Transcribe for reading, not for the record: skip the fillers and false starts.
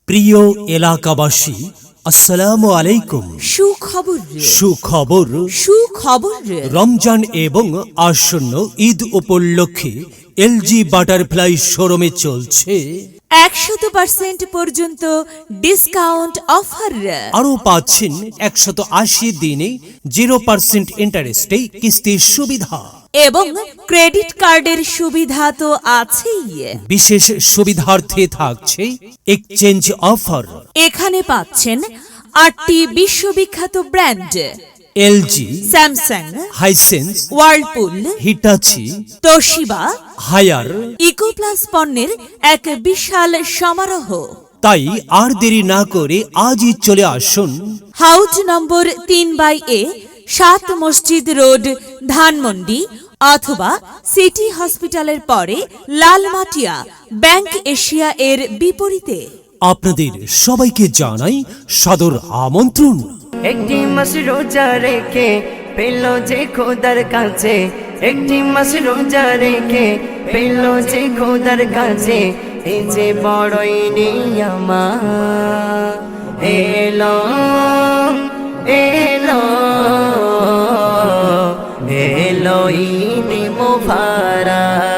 প্রিয় এলাকাবাসী, আসসালামু আলাইকুম। সুখবর রমজান এবং আসন্ন ঈদ উপলক্ষে এলজি বাটারফ্লাই শোরুমে চলছে 100% পর্যন্ত ডিসকাউন্ট অফার। আরও পাচ্ছেন 180 দিনে 0% ইন্টারেস্টে কিস্তির সুবিধা এবং ক্রেডিট কার্ডের সুবিধা তো আছেই। বিশেষ সুবিধার্থে থাকছে এক্সচেঞ্জ অফার। এখানে পাচ্ছেন 8টি বিশ্ববিখ্যাত brand LG, Samsung, Hisense, Whirlpool, Hitachi, Toshiba, Haier. Ecoplus পণ্যের এক বিশাল সমারোহ। তাই আর দেরি না করে আজই চলে আসুন হাউস নম্বর 3/A, 7 মসজিদ রোড, ধানমন্ডি, অথবা সিটি হসপিটালের পরে লালমাটিয়া ব্যাংক এশিয়া এর বিপরীতে। আপনাদের সবাইকে জানাই সাদর আমন্ত্রণ। একটি মাস রোজা রেখে পেল যে খোদার কাছে, একটি মাস রোজা রেখে পেল যে খোদার কাছে, এই যে বড়ই নিয়ামত এলো এলো এলো ঈদ মুবারক।